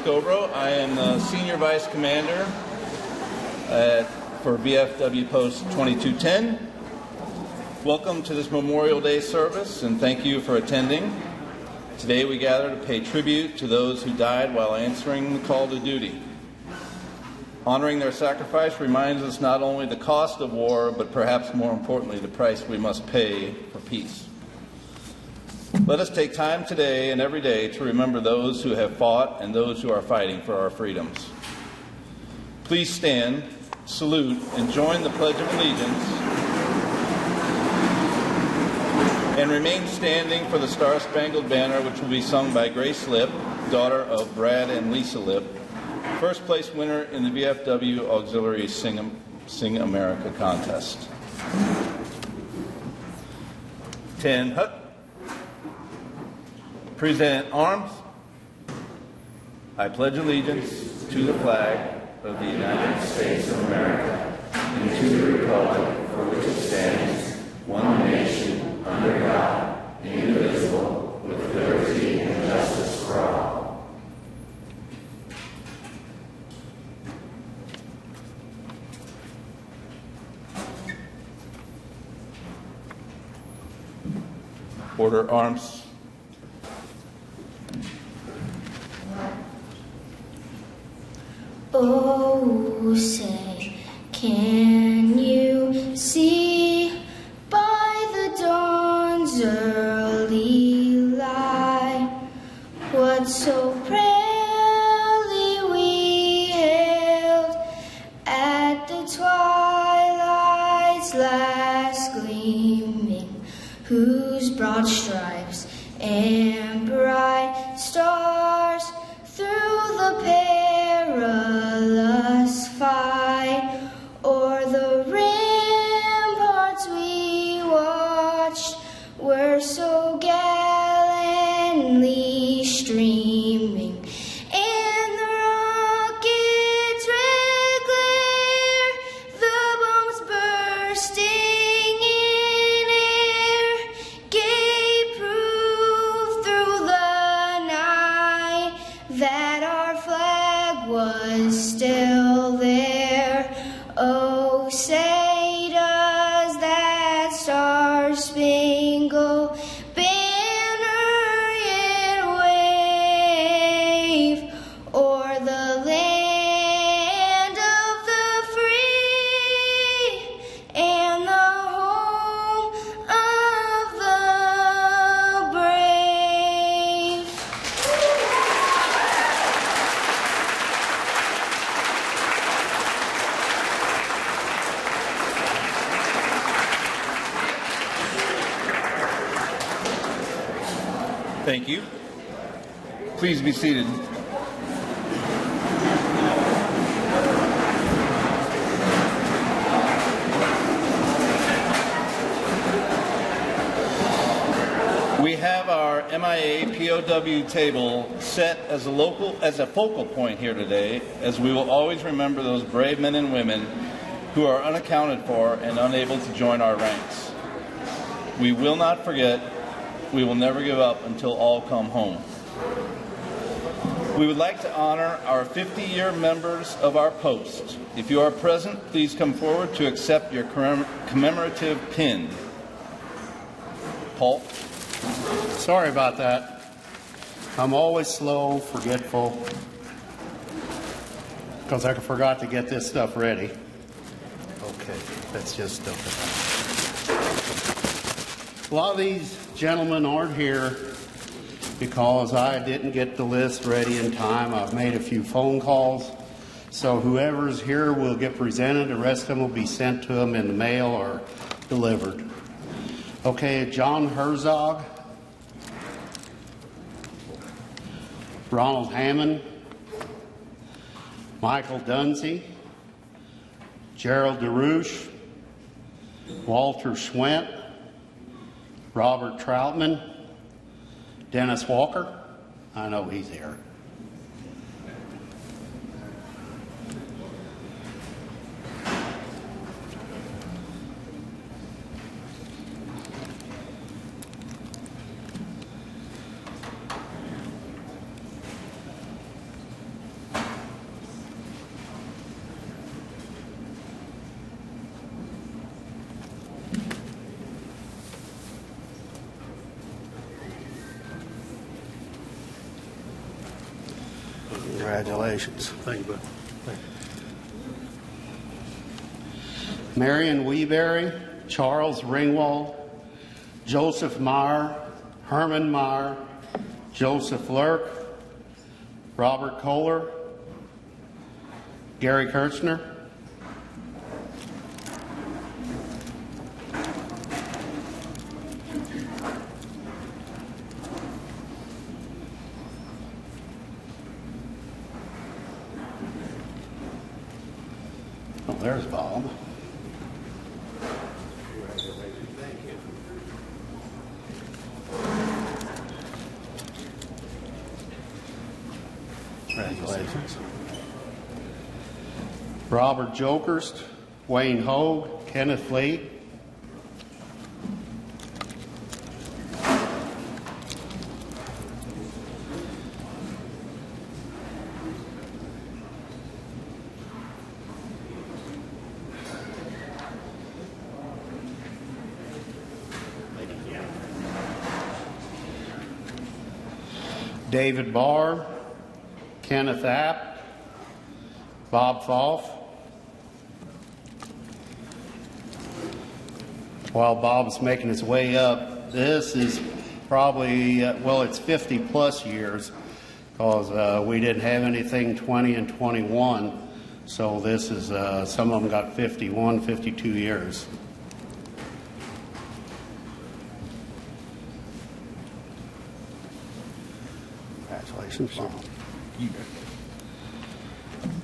Scobro. I am the Senior Vice Commander for VFW Post 2210. Welcome to this Memorial Day service, and thank you for attending. Today we gather to pay tribute to those who died while answering the call to duty. Honoring their sacrifice reminds us not only the cost of war, but perhaps more importantly, the price we must pay for peace. Let us take time today and every day to remember those who have fought and those who are fighting for our freedoms. Please stand, salute, and join the Pledge of Allegiance, and remain standing for the Star-Spangled Banner, which will be sung by Grace Lipp, daughter of Brad and Lisa Lipp, first place winner in the VFW Auxiliary Sing America contest. 10 hut. Present arms. I pledge allegiance to the flag of the United States of America and to the republic for which it stands, one nation, under God, indivisible, with liberty and justice for all. Order arms. Oh, say, can you see by the dawn's early light what so proudly we hailed at the twilight's last gleaming, whose broad stripes and bright stars through the perilous fight o'er the ramparts we watched were so gallantly streaming, and the rocket's red glare, the bombs bursting in air, gave proof through the night that our flag was still there. Oh, say does that star-spangled banner yet wave o'er the land of the free and the home of the brave? Thank you. Please be seated. We have our MIA POW table set as a focal point here today, as we will always remember those brave men and women who are unaccounted for and unable to join our ranks. We will not forget. We will never give up until all come home. We would like to honor our 50-year members of our post. If you are present, please come forward to accept your commemorative pin. Paul? Sorry about that. I'm always slow, forgetful, because I forgot to get this stuff ready. Okay, let's just dump it out. A lot of these gentlemen aren't here because I didn't get the list ready in time. I've made a few phone calls. So whoever's here will get presented. The rest of them will be sent to them in the mail or delivered. Okay, John Herzog, Ronald Hammond, Michael Dunsey, Gerald DeRouche, Walter Schwent, Robert Troutman, Dennis Walker. I know he's here. Congratulations. Thank you, bud. Thank you. Marion Weeberry, Charles Ringwald, Joseph Meyer, Herman Meyer, Joseph Lurk, Robert Kohler, Gary Kirchner, oh, there's Bob. Congratulations. Robert Jokerst, Wayne Hogue, Kenneth Lee. David Barr, Kenneth App, Bob Foff. While Bob's making his way up, this is probably, well, it's 50 plus years because we didn't have anything 20 and 21. So this is, some of them got 51, 52 years. Congratulations, Bob.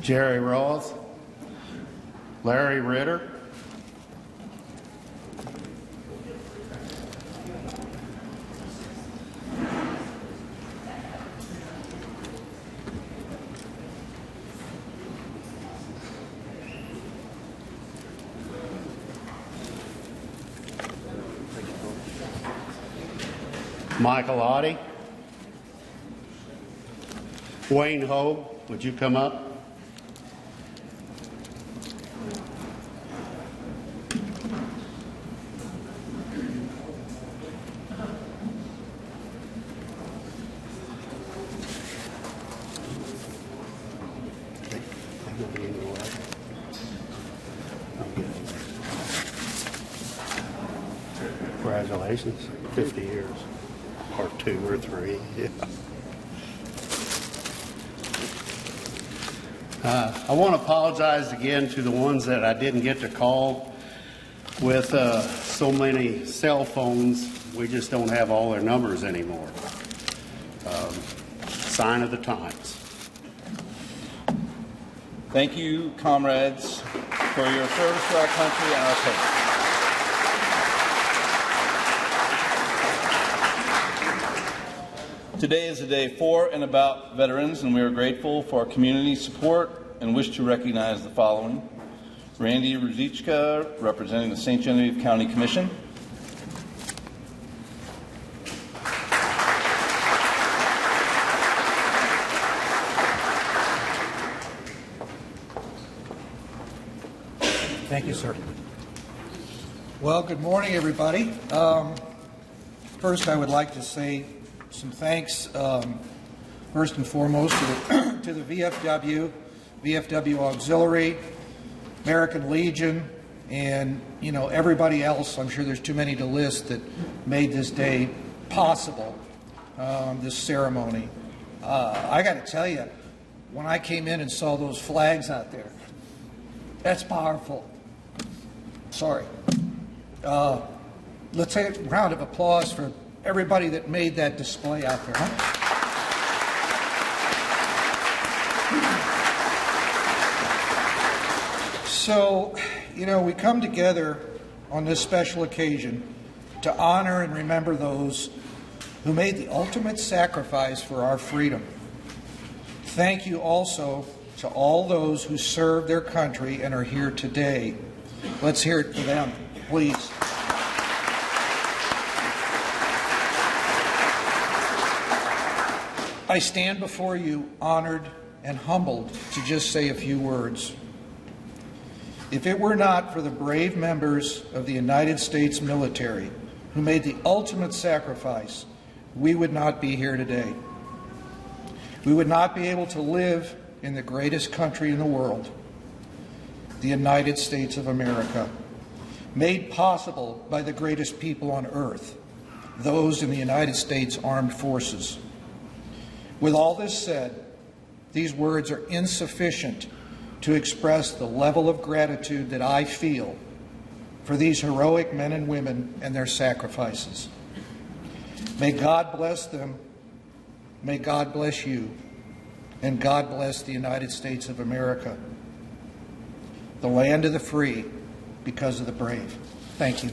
Jerry Roth, Larry Ritter, Michael Oddie, Wayne Hogue, would you come up? Congratulations, 50 years, or 2 or 3, yeah. I want to apologize again to the ones that I didn't get to call. With so many cell phones, we just don't have all their numbers anymore. Sign of the times. Thank you, comrades, for your service to our country and our faith. Today is a day for and about veterans, and we are grateful for our community support and wish to recognize the following. Randy Ruzichka, representing the St. Genevieve County Commission. Thank you, sir. Well, good morning, everybody. First, I would like to say some thanks, first and foremost, to the VFW, VFW Auxiliary, American Legion, and everybody else. I'm sure there's too many to list that made this day possible, this ceremony. I got to tell you, when I came in and saw those flags out there, that's powerful. Sorry. Let's take a round of applause for everybody that made that display out there, huh? So, we come together on this special occasion to honor and remember those who made the ultimate sacrifice for our freedom. Thank you also to all those who served their country and are here today. Let's hear it for them, please. I stand before you honored and humbled to just say a few words. If it were not for the brave members of the United States military who made the ultimate sacrifice, we would not be here today. we would not be able to live in the greatest country in the world, the United States of America, made possible by the greatest people on earth, those in the United States Armed Forces. With all this said, these words are insufficient to express the level of gratitude that I feel for these heroic men and women and their sacrifices. May God bless them, may God bless you, and God bless the United States of America, the land of the free because of the brave. Thank you.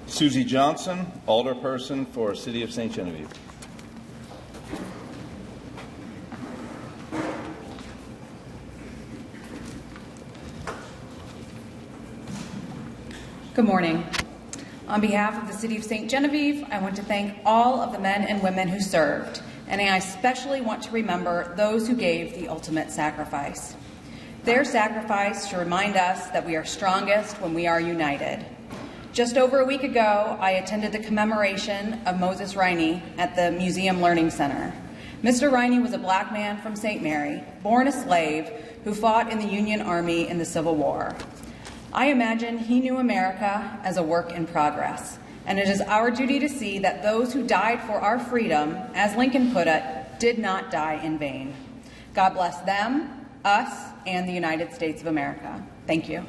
Susie Johnson, Alderperson for City of St. Genevieve. Good morning. On behalf of the City of St. Genevieve, I want to thank all of the men and women who served, and I especially want to remember those who gave the ultimate sacrifice. Their sacrifice should remind us that we are strongest when we are united. Just over a week ago, I attended the commemoration of Moses Riney at the Museum Learning Center. Mr. Riney was a black man from St. Mary, born a slave, who fought in the Union Army in the Civil War. I imagine he knew America as a work in progress, and it is our duty to see that those who died for our freedom, as Lincoln put it, did not die in vain. God bless them, us, and the United States of America. Thank you.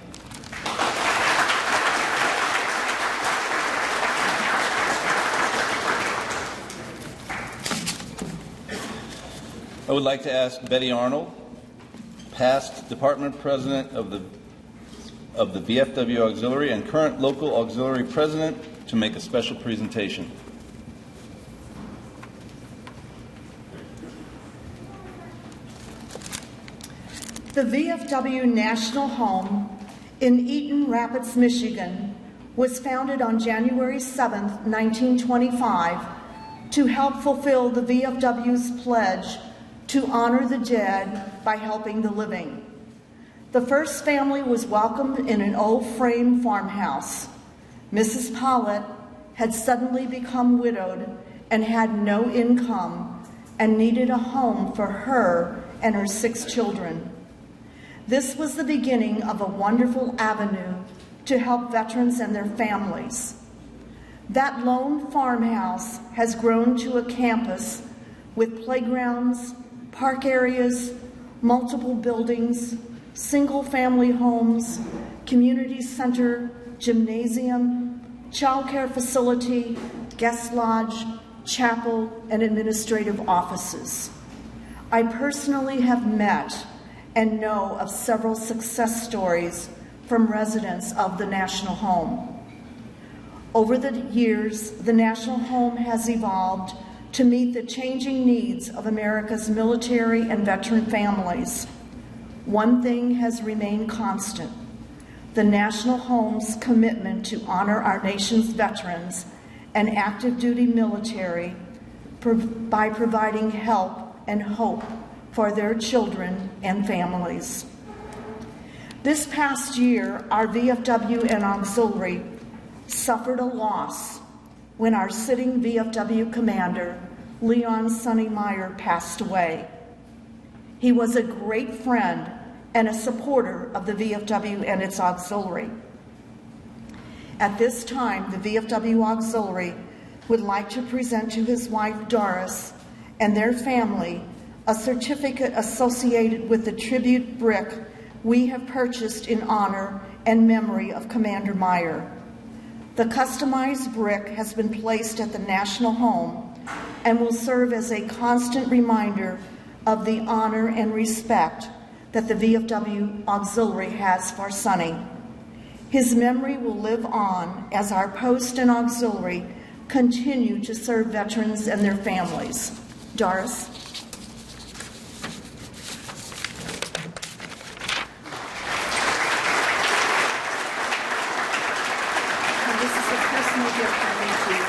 I would like to ask Betty Arnold, past Department President of the VFW Auxiliary and current local auxiliary president, to make a special presentation. The VFW National Home in Eaton Rapids, Michigan was founded on January 7, 1925 to help fulfill the VFW's pledge to honor the dead by helping the living. The first family was welcomed in an old frame farmhouse. Mrs. Pollitt had suddenly become widowed and had no income and needed a home for her and her 6 children. This was the beginning of a wonderful avenue to help veterans and their families. That lone farmhouse has grown to a campus with playgrounds, park areas, multiple buildings, single-family homes, community center, gymnasium, child care facility, guest lodge, chapel, and administrative offices. I personally have met and know of several success stories from residents of the National Home. Over the years, the National Home has evolved to meet the changing needs of America's military and veteran families. One thing has remained constant: the National Home's commitment to honor our nation's veterans and active duty military by providing help and hope for their children and families. This past year, our VFW and auxiliary suffered a loss when our sitting VFW commander, Leon Sonny Meyer, passed away. He was a great friend and a supporter of the VFW and its auxiliary. At this time, the VFW auxiliary would like to present to his wife, Doris, and their family a certificate associated with the tribute brick we have purchased in honor and memory of Commander Meyer. The customized brick has been placed at the National Home and will serve as a constant reminder of the honor and respect that the VFW auxiliary has for Sonny. His memory will live on as our post and auxiliary continue to serve veterans and their families. Doris. And this is a personal gift from me to you.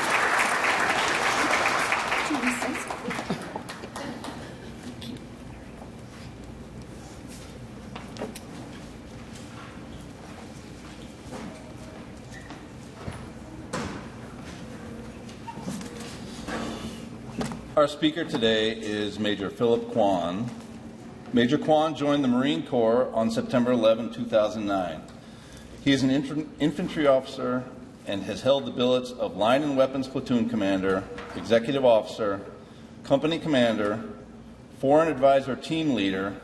Our speaker today is Major Philip Kwan. Major Kwan joined the Marine Corps on September 11, 2009. He is an infantry officer and has held the billets of Line and Weapons Platoon Commander, Executive Officer, Company Commander, Foreign Advisor Team Leader,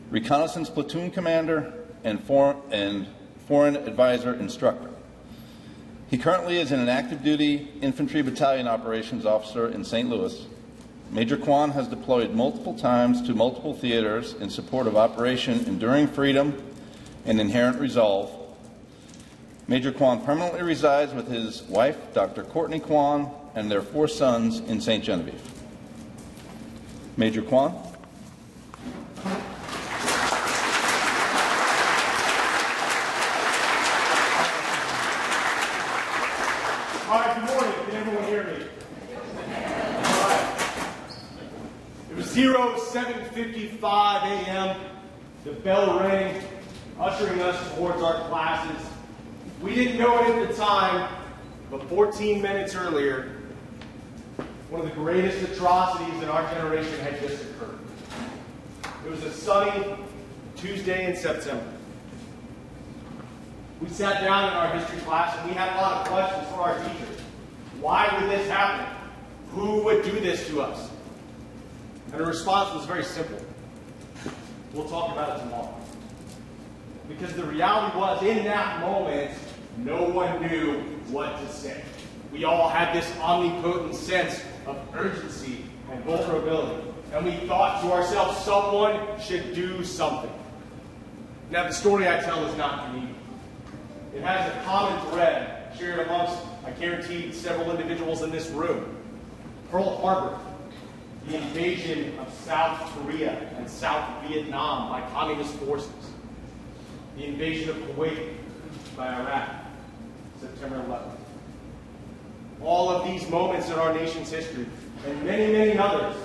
Reconnaissance Platoon Commander, and Foreign Advisor Instructor. He currently is an active duty Infantry Battalion Operations Officer in St. Louis. Major Kwan has deployed multiple times to multiple theaters in support of Operation Enduring Freedom and Inherent Resolve. Major Kwan permanently resides with his wife, Dr. Courtney Kwan, and their 4 sons in St. Genevieve. Major Kwan. All right, good morning. Can everyone hear me? All right. It was 07:55 a.m. The bell rang, ushering us towards our classes. We didn't know it at the time, but 14 minutes earlier, one of the greatest atrocities in our generation had just occurred. It was a sunny Tuesday in September. We sat down in our history class and we had a lot of questions for our teachers. Why would this happen? Who would do this to us? And the response was very simple. We'll talk about it tomorrow. Because the reality was, in that moment, no one knew what to say. We all had this omnipotent sense of urgency and vulnerability. And we thought to ourselves, someone should do something. Now, the story I tell is not unique. It has a common thread shared amongst, I guarantee, several individuals in this room. Pearl Harbor, the invasion of South Korea and South Vietnam by communist forces. The invasion of Kuwait by Iraq, September 11th. All of these moments in our nation's history, and many, many others,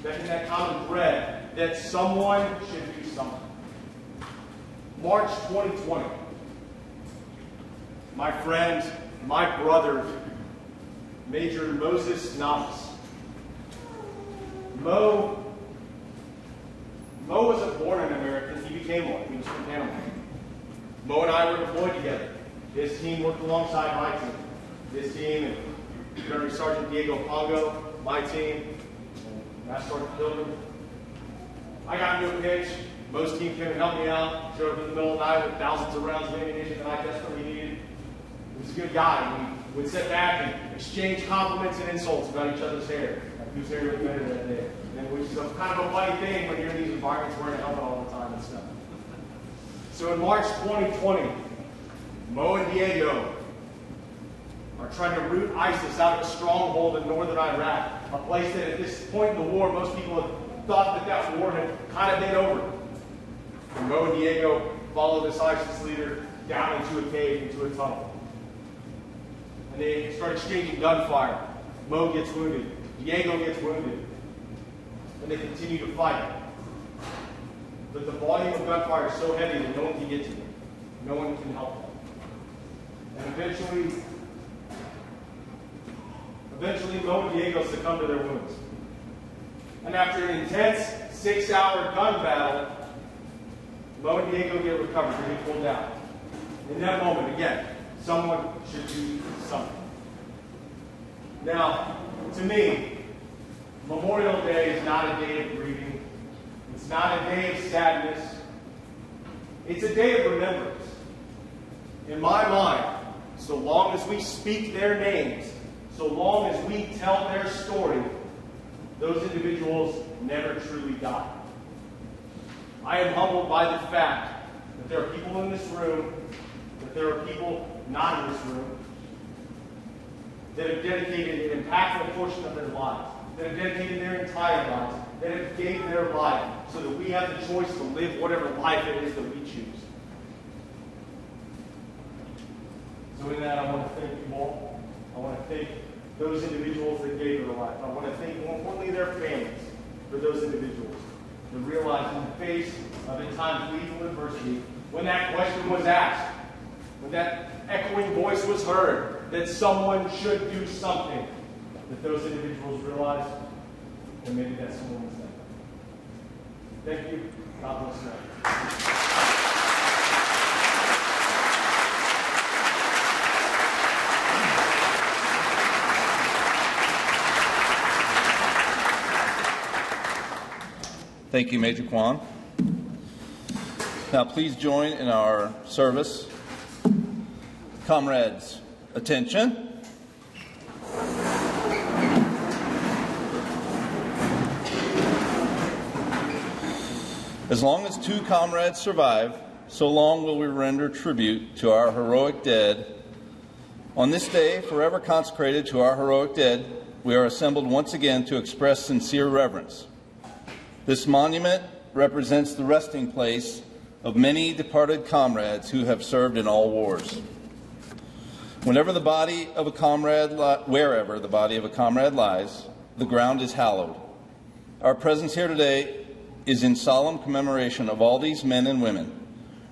that in that common thread, that someone should do something. March 2020. My friend, my brother, Major Moses Navas. Mo wasn't born an American, he became one. He was from Panama. Mo and I were deployed together. His team worked alongside my team. His team and Gunnery Sergeant Diego Pongo, my team, and Master Sergeant Pilgrim. I got into a pinch. Mo's team came and helped me out. Showed up in the middle of the night with thousands of rounds of ammunition that I desperately needed. He was a good guy. We would sit back and exchange compliments and insults about each other's hair. Like whose hair looked better that day. And which is kind of a funny thing when you're in these environments wearing a helmet all the time and stuff. So in March 2020, Mo and Diego are trying to root ISIS out of a stronghold in northern Iraq, a place that at this point in the war, most people have thought that war had kind of been over. And Mo and Diego follow this ISIS leader down into a cave, into a tunnel. And they start exchanging gunfire. Mo gets wounded. Diego gets wounded. And they continue to fight. But the volume of gunfire is so heavy that no one can get to them. No one can help them. And eventually Mo and Diego succumb to their wounds. And after an intense 6-hour gun battle, Mo and Diego get recovered and get pulled out. In that moment, again, someone should do something. Now, to me, Memorial Day is not a day of grieving. It's not a day of sadness. It's a day of remembrance. In my mind, so long as we speak their names, so long as we tell their story, those individuals never truly died. I am humbled by the fact that there are people in this room, that there are people not in this room, that have dedicated an impactful portion of their lives, that have dedicated their entire lives, that have gave their life so that we have the choice to live whatever life it is that we choose. So in that, I want to thank you all. I want to thank those individuals that gave their life. I want to thank, more importantly, their families for those individuals that realized in the face of, at times, lethal adversity, when that question was asked, when that echoing voice was heard, that someone should do something, that those individuals realize that maybe that someone was them. Thank you. God bless you. Thank you, Major Kwan. Now please join in our service. Comrades, attention. As long as two comrades survive, so long will we render tribute to our heroic dead. On this day, forever consecrated to our heroic dead, we are assembled once again to express sincere reverence. This monument represents the resting place of many departed comrades who have served in all wars. Wherever the body of a comrade lies, the ground is hallowed. Our presence here today is in solemn commemoration of all these men and women,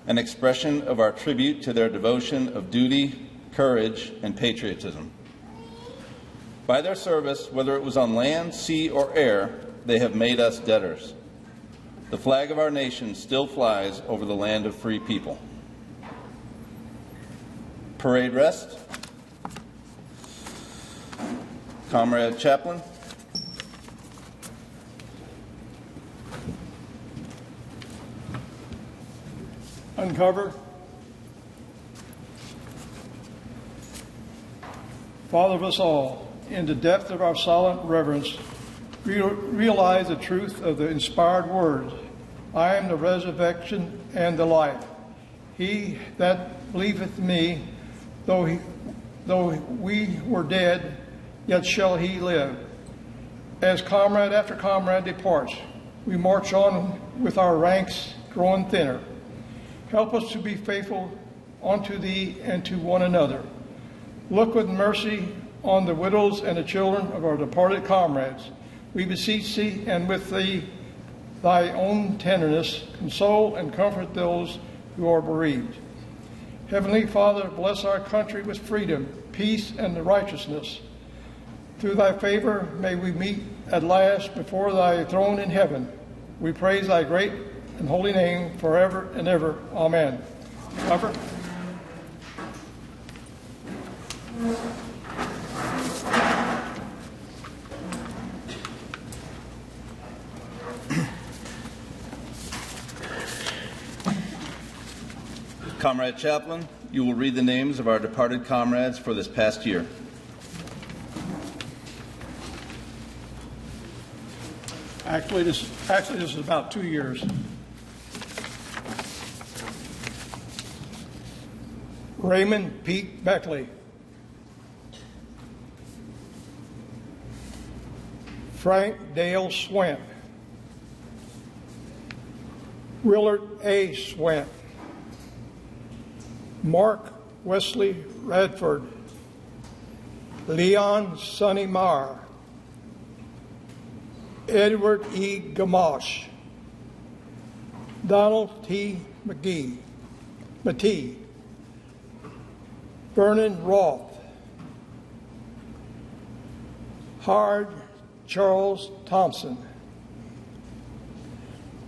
an expression of our tribute to their devotion of duty, courage, and patriotism. By their service, whether it was on land, sea, or air, they have made us debtors. The flag of our nation still flies over the land of free people. Parade rest. Comrade Chaplain. Uncover. Father of us all, in the depth of our silent reverence, realize the truth of the inspired words, I am the resurrection and the life. He that believeth me, though we were dead, yet shall he live. As comrade after comrade departs, we march on with our ranks growing thinner. Help us to be faithful unto thee and to one another. Look with mercy on the widows and the children of our departed comrades. We beseech thee, and with thy own tenderness, console and comfort those who are bereaved. Heavenly Father, bless our country with freedom, peace, and righteousness. Through thy favor may we meet at last before thy throne in heaven. We praise thy great and holy name forever and ever. Amen. Cover. Comrade Chaplain, you will read the names of our departed comrades for this past year. Actually, this is about 2 years. Raymond Pete Beckley. Frank Dale Swint. Willard A. Swint. Mark Wesley Radford. Leon Sonny Marr. Edward E. Gamache. Donald T. McTee. Vernon Roth. Howard Charles Thompson.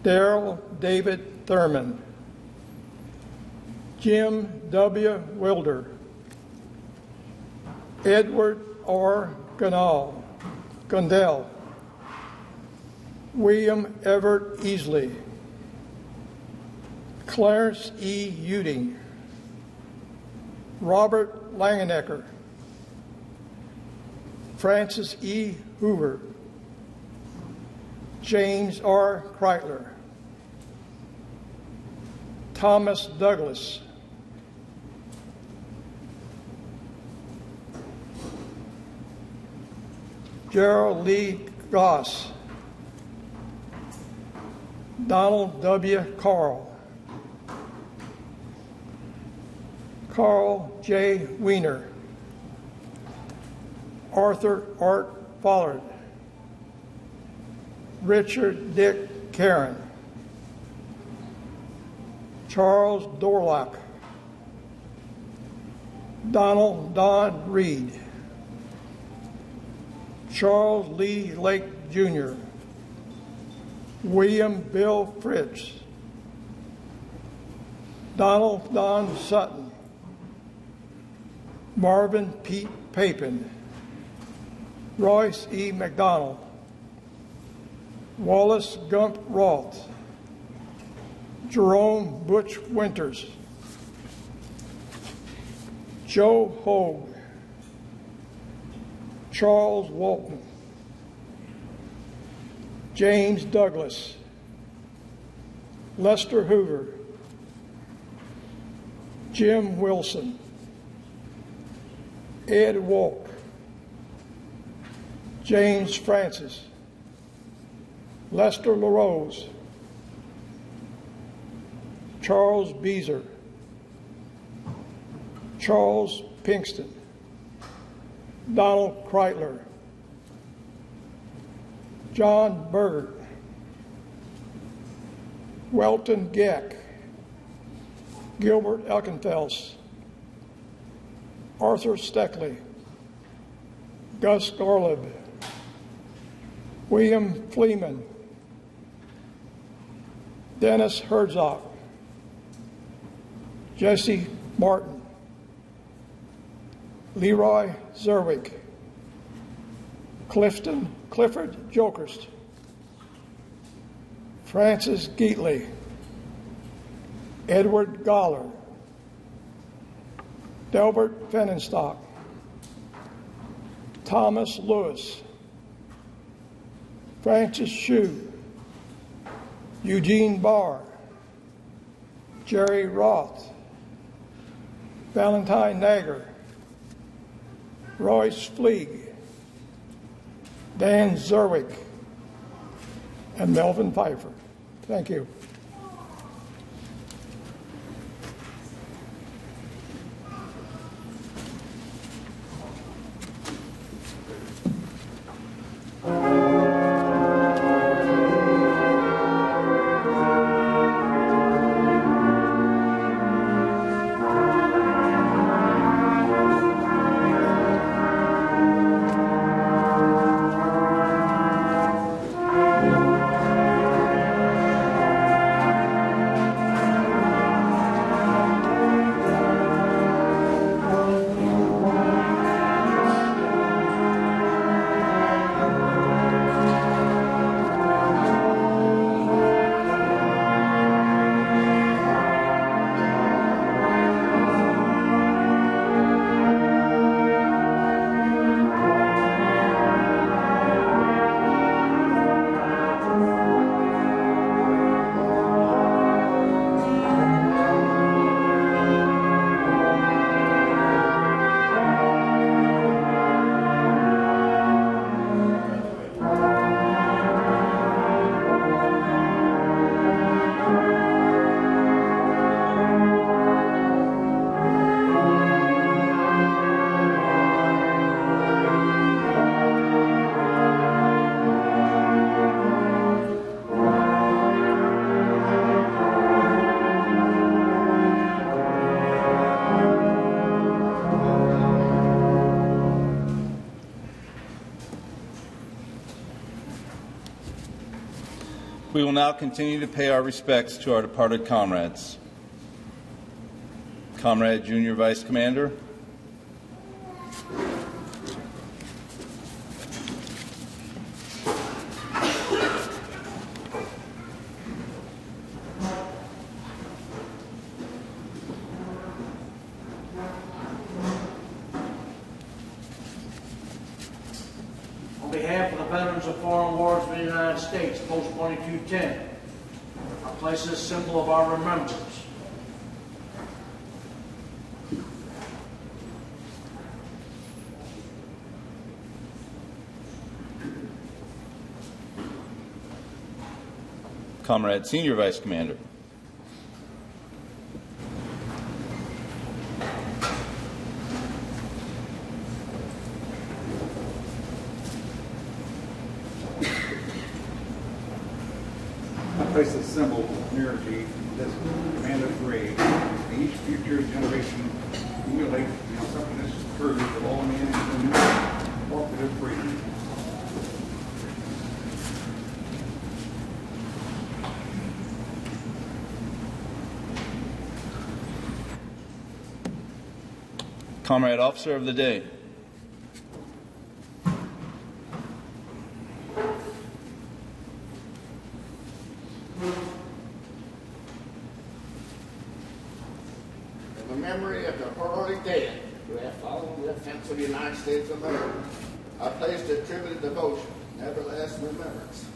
Darrell David Thurman. Jim W. Wilder. Edward R. Gundell. William Everett Easley. Clarence E. Uding. Robert Langenecker. Francis E. Hoover. James R. Kreitler. Thomas Douglas. Gerald Lee Goss. Donald W. Carl. Carl J. Wiener. Arthur Art Follard. Richard Dick Karen. Charles Dorlock. Donald Dodd Reed. Charles Lee Lake Jr., William Bill Fritz, Donald Don Sutton, Marvin Pete Papin, Royce E. McDonald, Wallace Gump Roth, Jerome Butch Winters, Joe Hogue, Charles Walton, James Douglas, Lester Hoover, Jim Wilson, Ed Walk, James Francis, Lester LaRose, Charles Beezer, Charles Pinkston, Donald Kreitler, John Berger, Welton Geck, Gilbert Elkenfels, Arthur Steckley, Gus Garlib, William Fleeman, Dennis Herzog, Jesse Martin, Leroy Zerwig, Clifford Jokerst, Francis Geatley, Edward Goller, Delbert Fenenstock, Thomas Lewis, Francis Shue, Eugene Barr, Jerry Roth, Valentine Nagger, Royce Fleeg, Dan Zerwick, and Melvin Pfeiffer. Thank you. We will now continue to pay our respects to our departed comrades. Comrade Junior Vice Commander. On behalf of the Veterans of Foreign Wars of the United States, Post 2210, I place this symbol of our remembrance. Comrade Senior Vice Commander. Place this symbol near to this command of grade. Each future generation emulate something that's true of all men and women walk with freedom. Comrade Officer of the Day. In the memory of the heroic dead who have fallen in defense of the United States of America, I place the tribute of devotion, everlasting remembrance.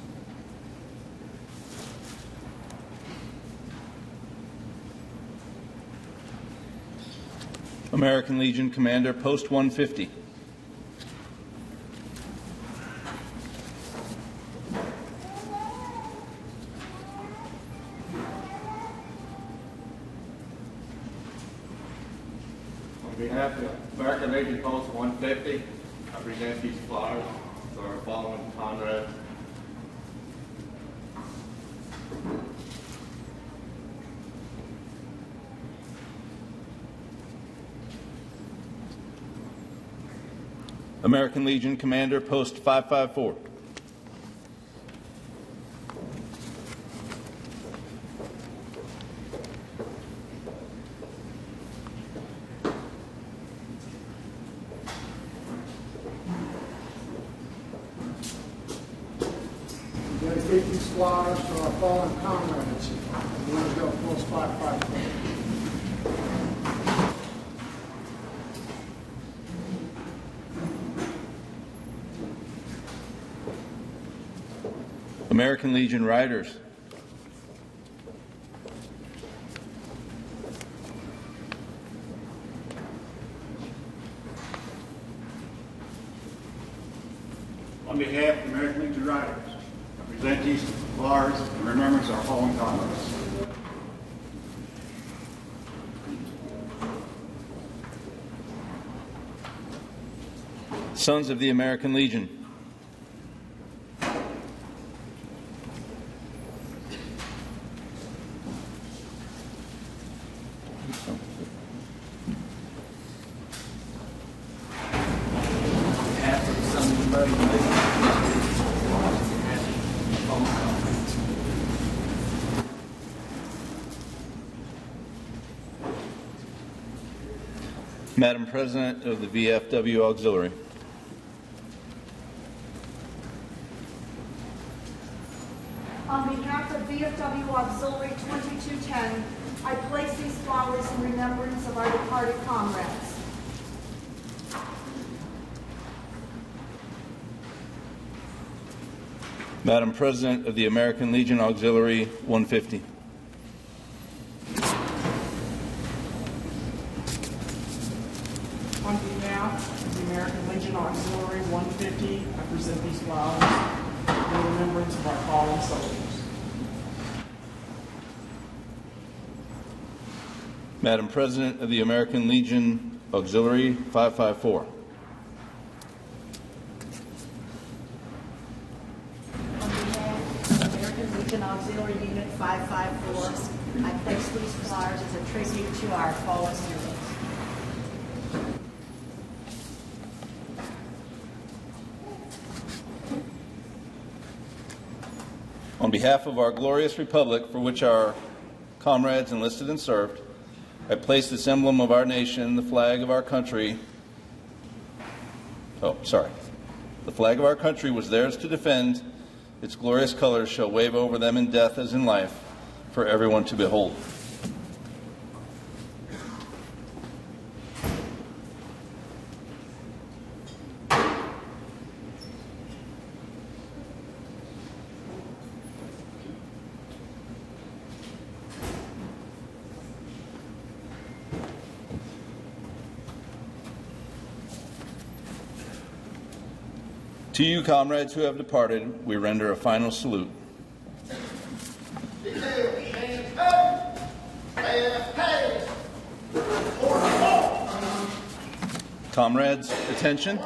American Legion Commander, Post 150. On behalf of American Legion Post 150, I present these flowers to our following comrades. American Legion Commander, Post 554. Dedicate these flowers to our fallen comrades. Please go Post 554. American Legion Riders. On behalf of the American Legion Riders, I present these flowers in remembrance of our fallen comrades. Sons of the American Legion. Madam President of the VFW Auxiliary. On behalf of VFW Auxiliary 2210, I place these flowers in remembrance of our departed comrades. Madam President of the American Legion Auxiliary 150. On behalf of the American Legion Auxiliary 150, I present these flowers in remembrance of our fallen soldiers. Madam President of the American Legion Auxiliary 554. On behalf of the American Legion Auxiliary Unit 554, I place these flowers as a tribute to our fallen heroes. On behalf of our glorious republic for which our comrades enlisted and served, I place this emblem of our nation, the flag of our country. The flag of our country was theirs to defend. Its glorious colors shall wave over them in death as in life for everyone to behold. To you, comrades who have departed, we render a final salute. Comrades, attention.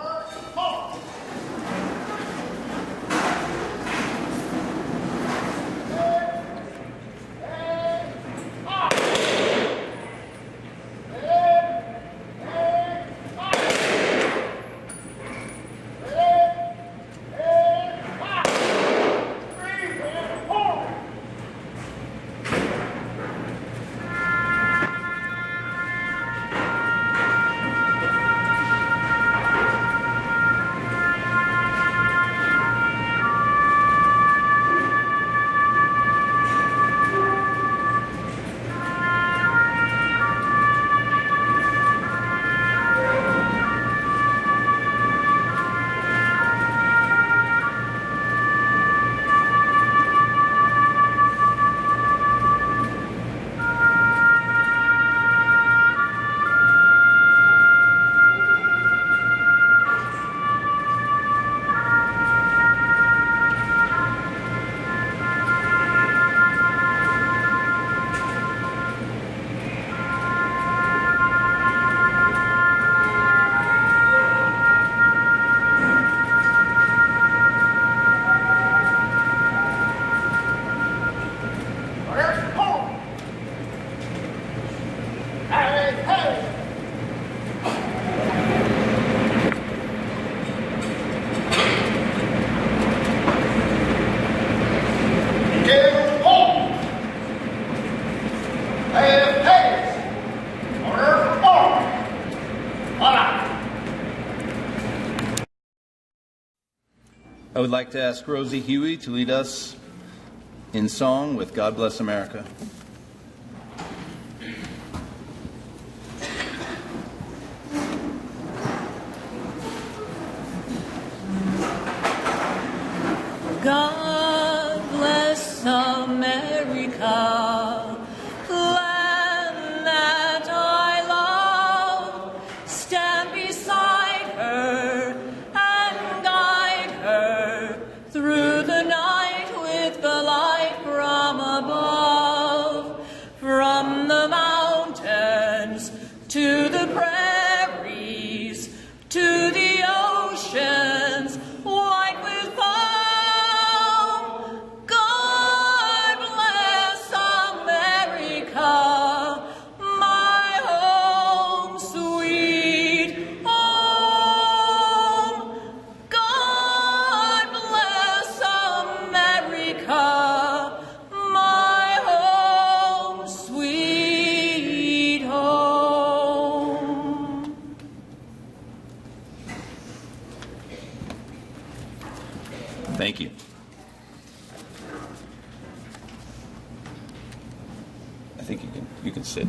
would like to ask Rosie Huey to lead us in song with God Bless America. God bless America, land that I love. Stand beside her and guide her through the night with the light from above. From the mountains to the prairies to the oceans white with foam. God bless America, my home, sweet home. God bless America, my home, sweet home. Thank you. I think you can sit.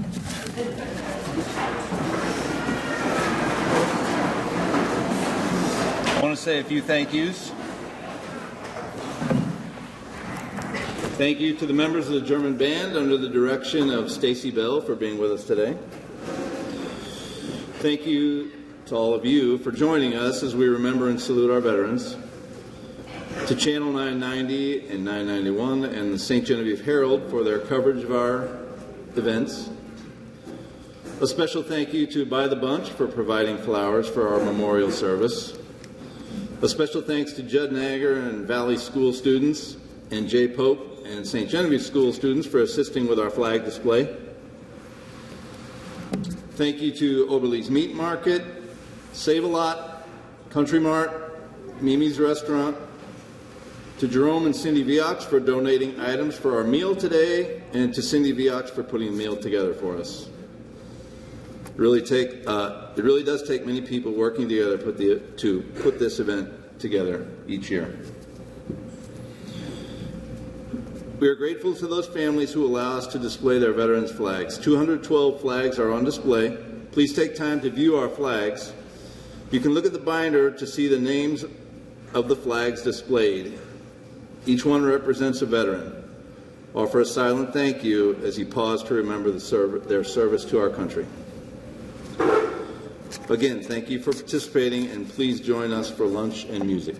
I want to say a few thank yous. Thank you to the members of the German band under the direction of Stacy Bell for being with us today. Thank you to all of you for joining us as we remember and salute our veterans. To Channel 990 and 991 and the St. Genevieve Herald for their coverage of our events. A special thank you to By the Bunch for providing flowers for our memorial service. A special thanks to Judd Nagar and Valley School students and Jay Pope and St. Genevieve School students for assisting with our flag display. Thank you to Oberle's Meat Market, Save-A-Lot, Country Mart, Mimi's Restaurant, to Jerome and Cindy Viox for donating items for our meal today, and to Cindy Viox for putting a meal together for us. It really does take many people working together to put this event together each year. We are grateful to those families who allow us to display their veterans' flags. 212 flags are on display. Please take time to view our flags. You can look at the binder to see the names of the flags displayed. Each one represents a veteran. Offer a silent thank you as you pause to remember their service to our country. Again, thank you for participating, and please join us for lunch and music.